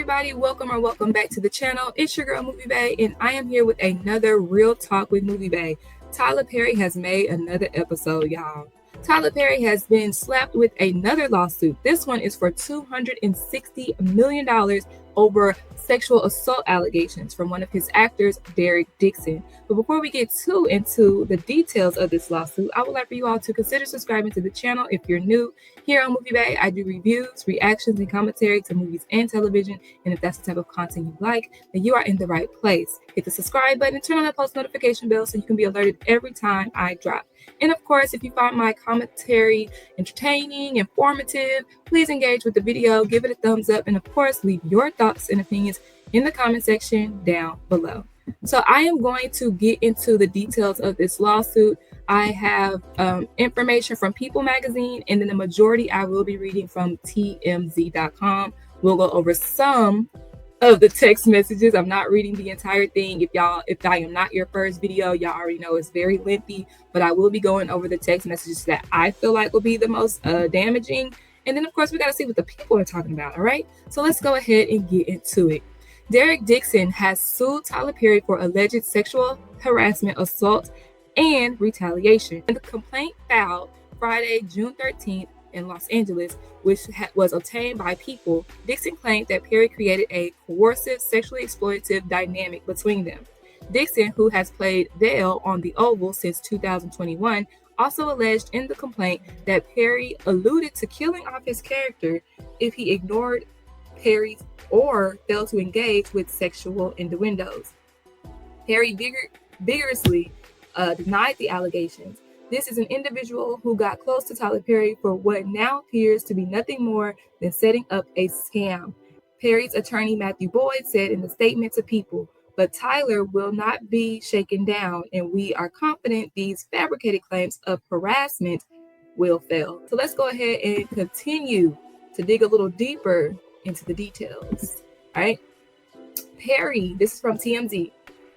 everybody, welcome back to the channel. It's your girl MovieBae, and I am here with another Real Talk with MovieBae. Tyler Perry has made another episode, y'all. Tyler Perry has been slapped with another lawsuit. This one is for $260 million over sexual assault allegations from one of his actors, Derek Dixon. But before we get too into the details of this lawsuit, I would like for you all to consider subscribing to the channel if you're new. Here on MovieBae, I do reviews, reactions, and commentary to movies and television. And if that's the type of content you like, then you are in the right place. Hit the subscribe button and turn on that post notification bell so you can be alerted every time I drop. And of course, if you find my commentary entertaining, informative, please engage with the video, give it a thumbs up, and of course, leave your thoughts and opinions in the comment section down below. So I am going to get into the details of this lawsuit. I have information from People magazine, and then the majority I will be reading from TMZ.com. We'll go over some of the text messages. I'm not reading the entire thing. If I am not your first video, y'all already know it's very lengthy, but I will be going over the text messages that I feel like will be the most damaging. And then of course we got to see what the people are talking about. All right, so let's go ahead and get into it. Derek Dixon has sued Tyler Perry for alleged sexual harassment, assault, and retaliation. And the complaint filed Friday, June 13th in Los Angeles, which was obtained by People. Dixon claimed that Perry created a coercive, sexually exploitative dynamic between them. Dixon, who has played Dale on The Oval since 2021, also alleged in the complaint that Perry alluded to killing off his character if he ignored Perry's or failed to engage with sexual innuendos. Perry vigorously denied the allegations. This is an individual who got close to Tyler Perry for what now appears to be nothing more than setting up a scam, Perry's attorney Matthew Boyd said in a statement to People. But Tyler will not be shaken down, and we are confident these fabricated claims of harassment will fail. So let's go ahead and continue to dig a little deeper into the details. All right. Perry, this is from TMZ.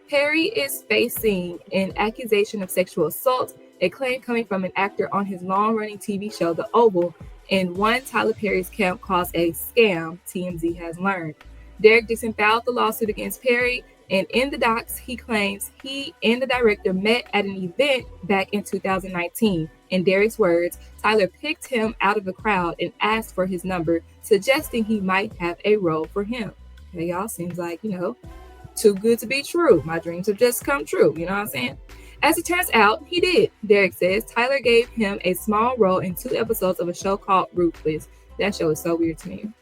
Perry is facing an accusation of sexual assault, a claim coming from an actor on his long-running TV show, The Oval, and one Tyler Perry's camp calls a scam, TMZ has learned. Derek Dixon filed the lawsuit against Perry, and in the docs, he claims he and the director met at an event back in 2019. In Derek's words, Tyler picked him out of the crowd and asked for his number, suggesting he might have a role for him. Okay, y'all, seems like, too good to be true. My dreams have just come true. You know what I'm saying? As it turns out, he did. Derek says Tyler gave him a small role in 2 episodes of a show called Ruthless. That show is so weird to me.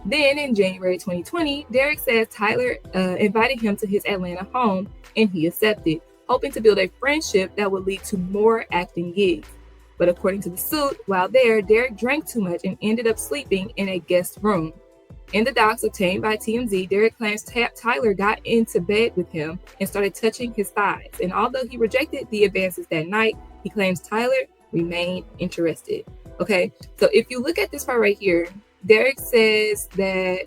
Then in January 2020, Derek says Tyler invited him to his Atlanta home, and he accepted, hoping to build a friendship that would lead to more acting gigs. But according to the suit, while there, Derek drank too much and ended up sleeping in a guest room. In the docs obtained by TMZ, Derek claims Tyler got into bed with him and started touching his thighs. And although he rejected the advances that night, he claims Tyler remained interested. Okay, so if you look at this part right here, Derek says that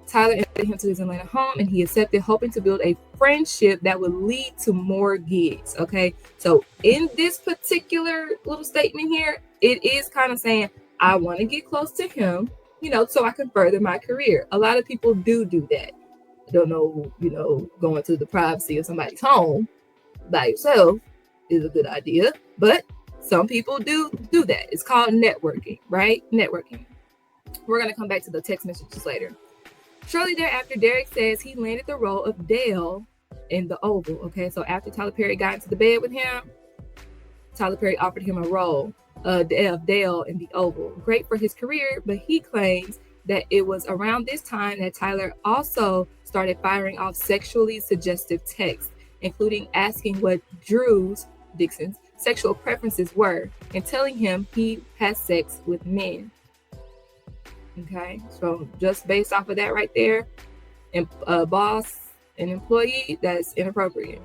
Tyler invited him to his Atlanta home and he accepted, hoping to build a friendship that would lead to more gigs. Okay, so in this particular little statement here, it is kind of saying, I want to get close to him, so I can further my career. A lot of people do that. I don't know, going to the privacy of somebody's home by yourself is a good idea, but some people do that. It's called networking, right? Networking. We're going to come back to the text messages later. Shortly thereafter, Derek says he landed the role of Dale in The Oval. Okay, so after Tyler Perry got into the bed with him, Tyler Perry offered him a role of Dale in The Oval. Great for his career, but he claims that it was around this time that Tyler also started firing off sexually suggestive texts, including asking what Dixon's sexual preferences were and telling him he has sex with men. Okay, so just based off of that right there, and boss and employee, that's inappropriate.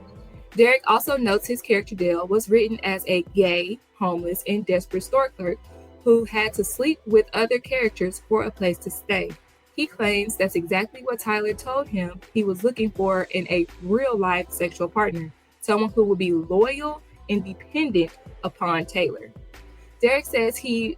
Derek also notes his character Dale was written as a gay, homeless, and desperate store clerk who had to sleep with other characters for a place to stay. He claims that's exactly what Tyler told him he was looking for in a real-life sexual partner, someone who would be loyal and dependent upon Taylor. Derek says he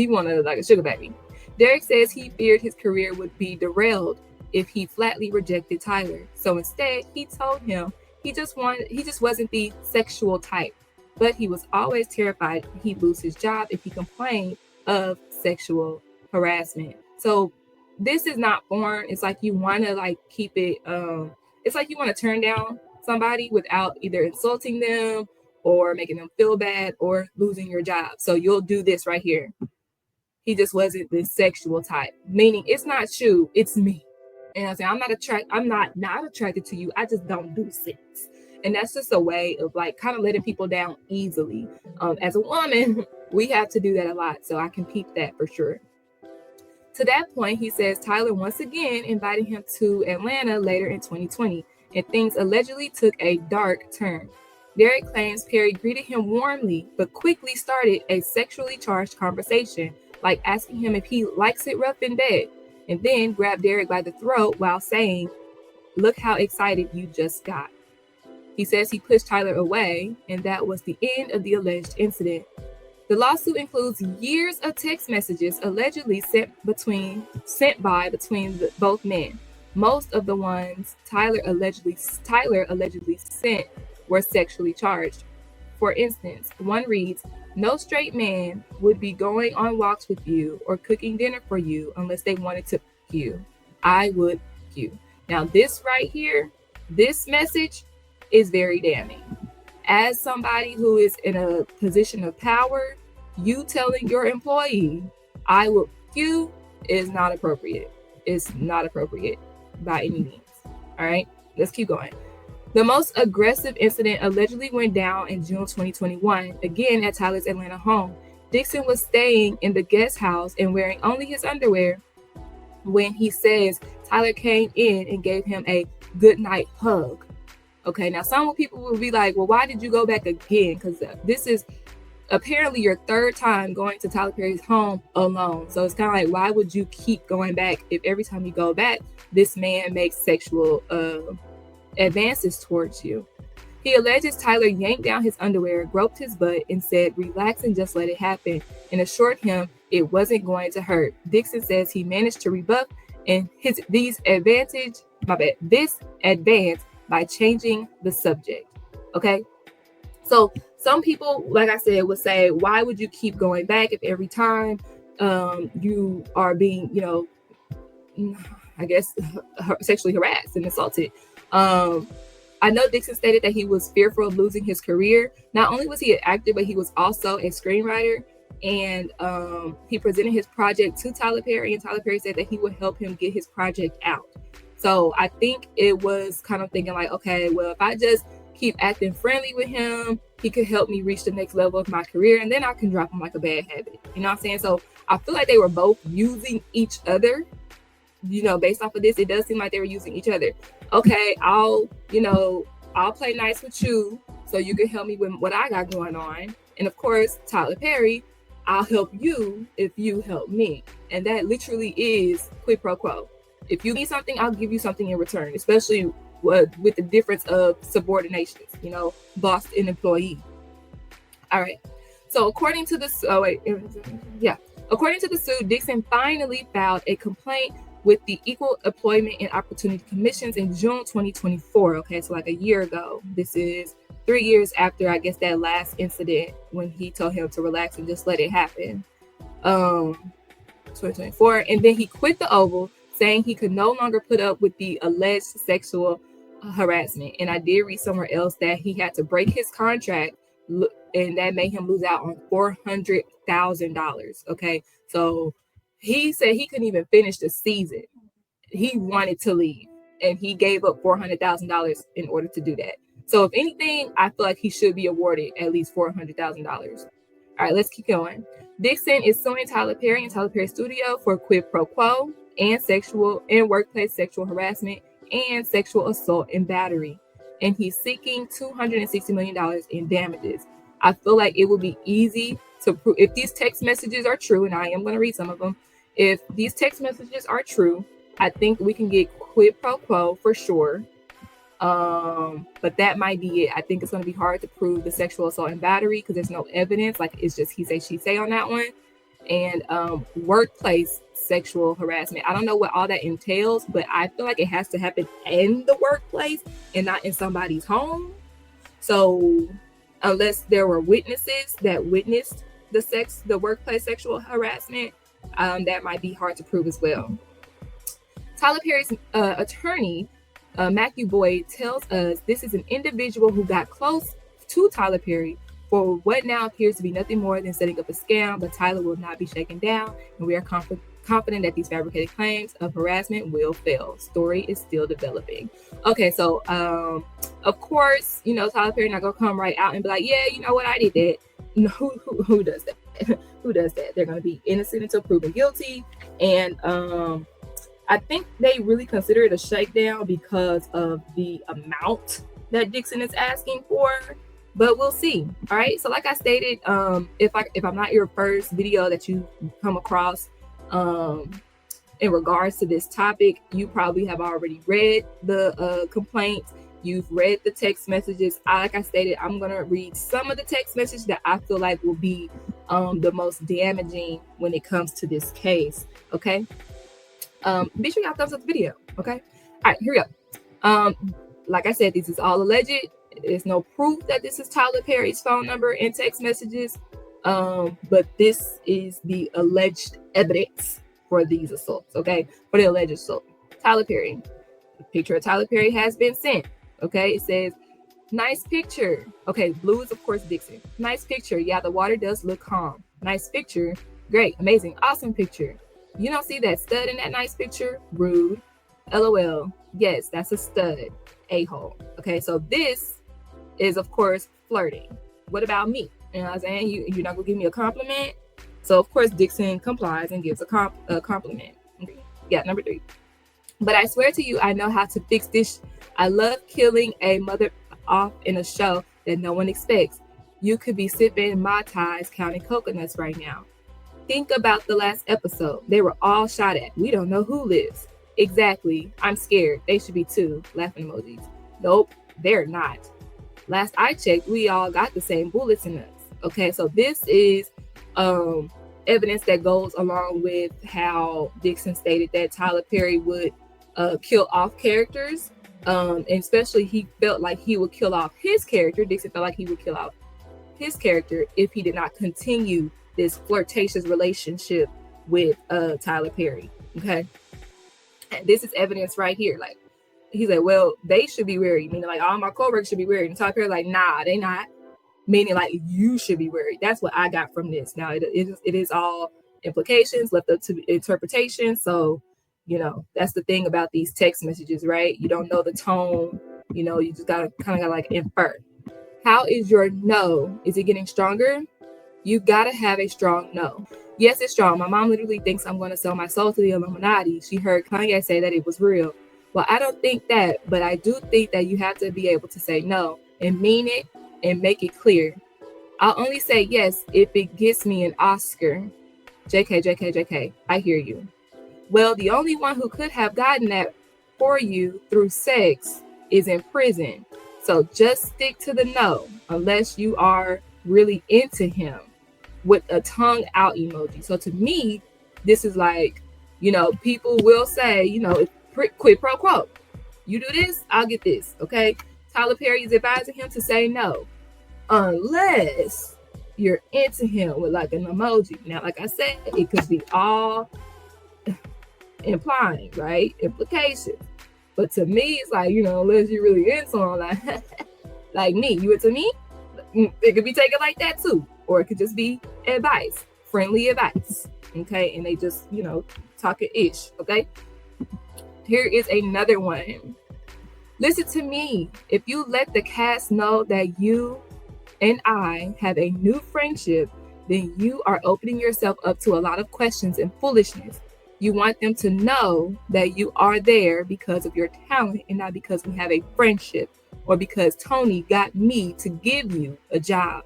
wanted like a sugar baby. Derek says he feared his career would be derailed if he flatly rejected Tyler. So instead, he told him he just wasn't the sexual type, but he was always terrified he'd lose his job if he complained of sexual harassment. So this is not foreign. It's like you want to like keep it. It's like you want to turn down somebody without either insulting them or making them feel bad or losing your job. So you'll do this right here. He just wasn't the sexual type, meaning it's not you, it's me. And I say I'm not attracted to you. I just don't do sex. And that's just a way of like kind of letting people down easily. As a woman, we have to do that a lot. So I can peep that for sure. To that point, he says Tyler once again invited him to Atlanta later in 2020, and things allegedly took a dark turn. Derek claims Perry greeted him warmly, but quickly started a sexually charged conversation, like asking him if he likes it rough in bed, and then grabbed Derek by the throat while saying, "Look how excited you just got." He says he pushed Tyler away, and that was the end of the alleged incident. The lawsuit includes years of text messages allegedly sent by between both men. Most of the ones Tyler allegedly sent were sexually charged. For instance, one reads, "No straight man would be going on walks with you or cooking dinner for you unless they wanted to fuck you. I would fuck you." Now this right here, this message is very damning. As somebody who is in a position of power, you telling your employee, "I will fuck you," is not appropriate. It's not appropriate by any means. All right, let's keep going. The most aggressive incident allegedly went down in June 2021, again at Tyler's Atlanta home. Dixon was staying in the guest house and wearing only his underwear when he says Tyler came in and gave him a goodnight hug. Okay, now some people will be like, well, why did you go back again? Because this is apparently your third time going to Tyler Perry's home alone. So it's kind of like, why would you keep going back if every time you go back, this man makes sexual advances towards you? He alleges Tyler yanked down his underwear, groped his butt, and said, "Relax and just let it happen," and assured him it wasn't going to hurt. Dixon says he managed to rebuff this advance by changing the subject. Okay, so some people, like I said, would say, why would you keep going back if every time you are being, I guess, sexually harassed and assaulted? I know Dixon stated that he was fearful of losing his career. Not only was he an actor, but he was also a screenwriter. And he presented his project to Tyler Perry, and Tyler Perry said that he would help him get his project out. So I think it was kind of thinking like, okay, well, if I just keep acting friendly with him, he could help me reach the next level of my career, and then I can drop him like a bad habit. You know what I'm saying? So I feel like they were both using each other. Based off of this, it does seem like they were using each other. Okay, I'll play nice with you so you can help me with what I got going on. And of course, Tyler Perry, I'll help you if you help me. And that literally is quid pro quo. If you need something, I'll give you something in return, especially with the difference of subordinations, boss and employee. All right. So according to the suit, Dixon finally filed a complaint with the Equal Employment and Opportunity Commissions in June 2024. Okay, so like a year ago. This is 3 years after, I guess, that last incident when he told him to relax and just let it happen. 2024. And then he quit the Oval, saying he could no longer put up with the alleged sexual harassment. And I did read somewhere else that he had to break his contract, and that made him lose out on $400,000. Okay, so he said he couldn't even finish the season. He wanted to leave, and he gave up $400,000 in order to do that. So if anything, I feel like he should be awarded at least $400,000. All right, let's keep going. Dixon is suing Tyler Perry and Tyler Perry Studio for quid pro quo and workplace sexual harassment and sexual assault and battery. And he's seeking $260 million in damages. I feel like it would be easy to prove if these text messages are true, and I am going to read some of them. If these text messages are true, I think we can get quid pro quo for sure. But that might be it. I think it's going to be hard to prove the sexual assault and battery because there's no evidence. Like, it's just he say, she say on that one. And workplace sexual harassment. I don't know what all that entails, but I feel like it has to happen in the workplace and not in somebody's home. So unless there were witnesses that witnessed the workplace sexual harassment, that might be hard to prove as well. Tyler Perry's attorney, Matthew Boyd, tells us this is an individual who got close to Tyler Perry for what now appears to be nothing more than setting up a scam, but Tyler will not be shaken down, and we are confident that these fabricated claims of harassment will fail. Story is still developing. Okay, so of course, Tyler Perry not gonna come right out and be like, yeah, you know what, I did that. No, who does that? Who does that? They're gonna be innocent until proven guilty, and I think they really consider it a shakedown because of the amount that Dixon is asking for. But we'll see. All right. So like I stated, if I'm not your first video that you come across in regards to this topic, you probably have already read the complaints. You've read the text messages. Like I stated, I'm going to read some of the text messages that I feel like will be the most damaging when it comes to this case. Okay. Be sure y'all thumbs up the video. Okay. All right, here we go. Like I said, this is all alleged. There's no proof that this is Tyler Perry's phone number and text messages, but this is the alleged evidence for these assaults, okay? For the alleged assault. Tyler Perry. The picture of Tyler Perry has been sent, okay? It says, nice picture. Okay, blue is, of course, Dixon. Nice picture. Yeah, the water does look calm. Nice picture. Great, amazing, awesome picture. You don't see that stud in that nice picture? Rude. LOL. Yes, that's a stud. A-hole. Okay, so this is, of course, flirting. What about me? You know what I'm saying? You're not gonna give me a compliment. So of course Dixon complies and gives a compliment. Okay. Yeah, number 3. But I swear to you, I know how to fix this. I love killing a mother off in a show that no one expects. You could be sipping Mai Tais counting coconuts right now. Think about the last episode. They were all shot at. We don't know who lives. Exactly. I'm scared. They should be too. Laughing emojis. Nope, they're not. Last I checked, we all got the same bullets in us. Okay, so this is evidence that goes along with how Dixon stated that Tyler Perry would kill off characters. And especially he felt like he would kill off his character. Dixon felt like he would kill off his character if he did not continue this flirtatious relationship with Tyler Perry. Okay, and this is evidence right here. Like, he's like, well, they should be worried. Meaning, like, all my coworkers should be worried. And Tyler Perry's like, nah, they not. Meaning, like, you should be worried. That's what I got from this. Now, it is all implications left up to interpretation. So, that's the thing about these text messages, right? You don't know the tone. You just gotta kind of like infer. How is your no? Is it getting stronger? You gotta have a strong no. Yes, it's strong. My mom literally thinks I'm going to sell my soul to the Illuminati. She heard Kanye say that it was real. Well, I don't think that, but I do think that you have to be able to say no and mean it and make it clear. I'll only say yes if it gets me an Oscar. JK, JK, JK. I hear you. Well, the only one who could have gotten that for you through sex is in prison. So just stick to the no, unless you are really into him, with a tongue out emoji. So to me, this is like, people will say, quid pro quo. You do this, I'll get this. Okay. Tyler Perry is advising him to say no, unless you're into him with like an emoji. Now, like I said, it could be all implying, right? Implication. But to me, it's like, unless you're really into him, like me, you into me? It could be taken like that too. Or it could just be advice, friendly advice. Okay. And they just, talking ish. Okay. Here is another one. Listen to me. If you let the cast know that you and I have a new friendship, then you are opening yourself up to a lot of questions and foolishness. You want them to know that you are there because of your talent and not because we have a friendship or because Tony got me to give you a job.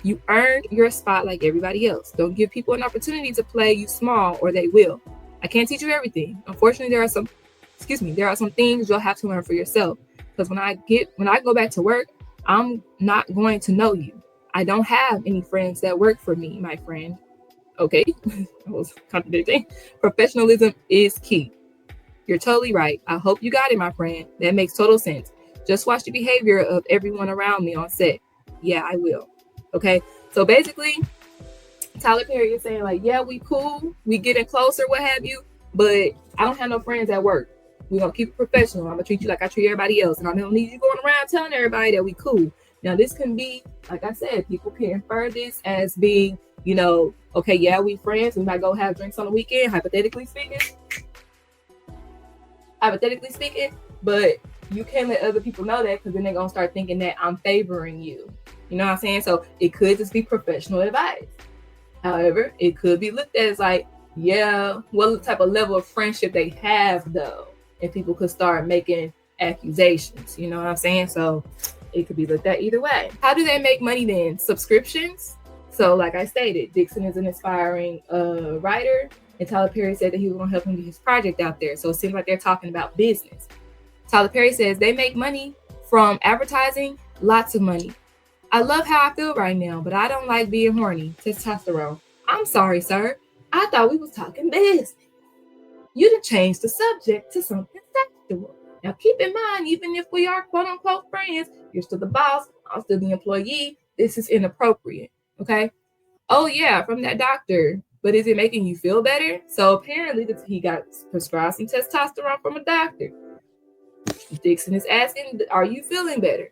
You earned your spot like everybody else. Don't give people an opportunity to play you small or they will. I can't teach you everything. Unfortunately, there are some things you'll have to learn for yourself. Because when I go back to work, I'm not going to know you. I don't have any friends that work for me, my friend. Okay, I was contradicting. Professionalism is key. You're totally right. I hope you got it, my friend. That makes total sense. Just watch the behavior of everyone around me on set. Yeah, I will. Okay, so basically, Tyler Perry is saying like, yeah, we cool, we getting closer, what have you, but I don't have no friends at work. We're gonna keep it professional. I'm gonna treat you like I treat everybody else, and I don't need you going around telling everybody that we cool. Now, this can be, like I said, people can infer this as being, okay, yeah, we friends. We might go have drinks on the weekend, hypothetically speaking. But you can't let other people know that, because then they're gonna start thinking that I'm favoring you. You know what I'm saying? So it could just be professional advice. However, it could be looked at as like, yeah, what type of level of friendship they have though. And people could start making accusations. You know what I'm saying? So it could be looked at either way. How do they make money then? Subscriptions. So like I stated, Dixon is an aspiring writer, and Tyler Perry said that he was going to help him get his project out there. So it seems like they're talking about business. Tyler Perry says they make money from advertising, lots of money. I love how I feel right now, but I don't like being horny. Testosterone. I'm sorry, sir. I thought we was talking business. You done changed the subject to something sexual. Now keep in mind, even if we are quote unquote friends, you're still the boss, I'm still the employee. This is inappropriate. Okay? Oh yeah, from that doctor. But is it making you feel better? So apparently he got prescribed some testosterone from a doctor. Dixon is asking, are you feeling better?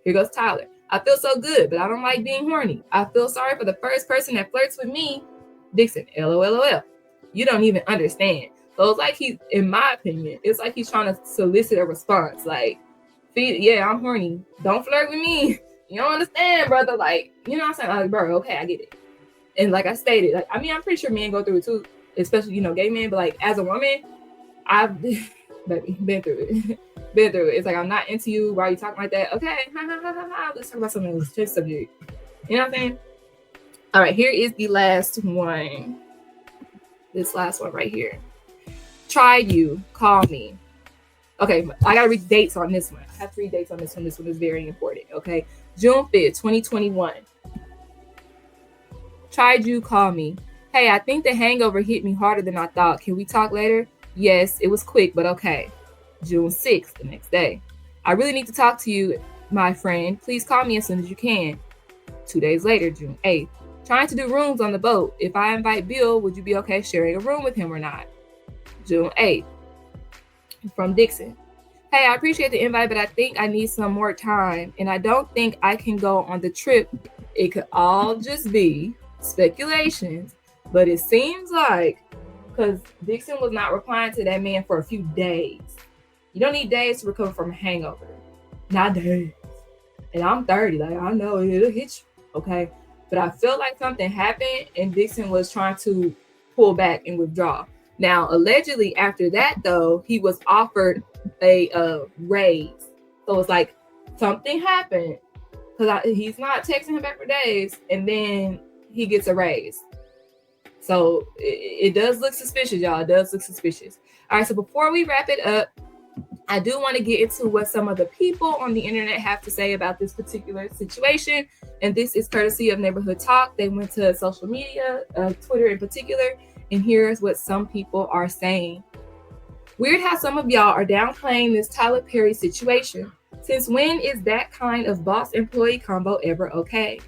Here goes Tyler. I feel so good, but I don't like being horny. I feel sorry for the first person that flirts with me. Dixon, LOL. You don't even understand. So it's like in my opinion, it's like he's trying to solicit a response. Like, yeah, I'm horny. Don't flirt with me. You don't understand, brother. Like, you know what I'm saying? Like, bro, okay, I get it. And like I stated, like, I mean, I'm pretty sure men go through it too, especially, gay men. But like, as a woman, I've been through it. It's like, I'm not into you. Why are you talking like that? Okay, let's talk about something else. Change subject. You know what I'm saying? All right, here is the last one. This last one right here. Try you, call me. Okay, I gotta read dates on this one. I have 3 dates on this one. This one is very important. Okay, June 5th, 2021. Tried you, call me. Hey, I think the hangover hit me harder than I thought. Can we talk later? Yes, it was quick, but okay. June 6th, the next day. I really need to talk to you, my friend. Please call me as soon as you can. 2 days later, June 8th. Trying to do rooms on the boat. If I invite Bill, would you be okay sharing a room with him or not? June 8th. From Dixon. Hey, I appreciate the invite, but I think I need some more time, and I don't think I can go on the trip. It could all just be speculations, but it seems like, because Dixon was not replying to that man for a few days. You don't need days to recover from a hangover. Not days. And I'm 30. Like, I know it'll hit you. Okay. But I feel like something happened and Dixon was trying to pull back and withdraw. Now, allegedly after that, though, he was offered a raise. So it's like something happened, because he's not texting him back for days, and then he gets a raise. So it does look suspicious, y'all. It does look suspicious. All right, so before we wrap it up, I do want to get into what some of the people on the internet have to say about this particular situation. And this is courtesy of Neighborhood Talk. They went to social media, Twitter in particular, and here's what some people are saying. Weird how some of y'all are downplaying this Tyler Perry situation. Since when is that kind of boss-employee combo ever okay?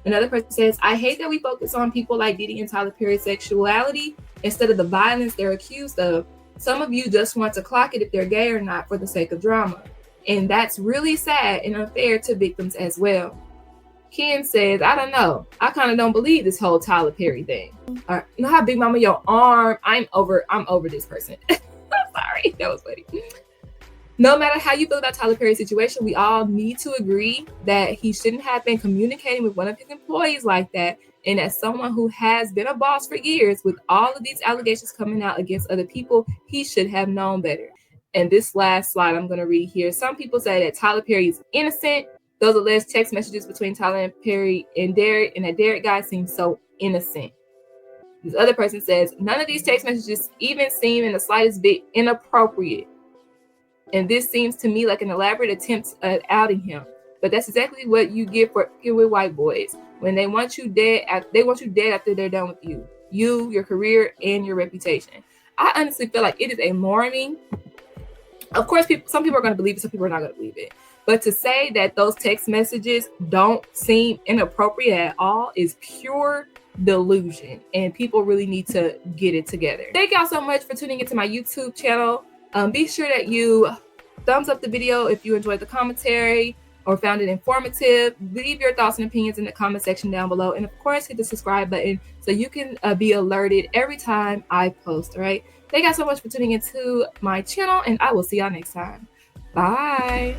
Another person says, I hate that we focus on people like Diddy and Tyler Perry's sexuality instead of the violence they're accused of. Some of you just want to clock it if they're gay or not for the sake of drama. And that's really sad and unfair to victims as well. Ken says, I don't know. I kind of don't believe this whole Tyler Perry thing. All right. You know how big mama your arm? I'm over this person. I'm sorry. That was funny. No matter how you feel about Tyler Perry's situation, we all need to agree that he shouldn't have been communicating with one of his employees like that. And as someone who has been a boss for years, with all of these allegations coming out against other people, he should have known better. And this last slide I'm going to read here. Some people say that Tyler Perry is innocent. Those alleged text messages between Tyler and Perry and Derek, and that Derek guy seems so innocent. This other person says, none of these text messages even seem in the slightest bit inappropriate. And this seems to me like an elaborate attempt at outing him. But that's exactly what you get with white boys. When they want you dead, they want you dead after they're done with you. you, your career, and your reputation. I honestly feel like it is a morning. Of course, some people are going to believe it, some people are not going to believe it. But to say that those text messages don't seem inappropriate at all is pure delusion, and people really need to get it together. Thank y'all so much for tuning into my YouTube channel. Be sure that you thumbs up the video if you enjoyed the commentary or found it informative. Leave your thoughts and opinions in the comment section down below, and of course hit the subscribe button so you can be alerted every time I post. All right, thank y'all so much for tuning into my channel, and I will see y'all next time. Bye.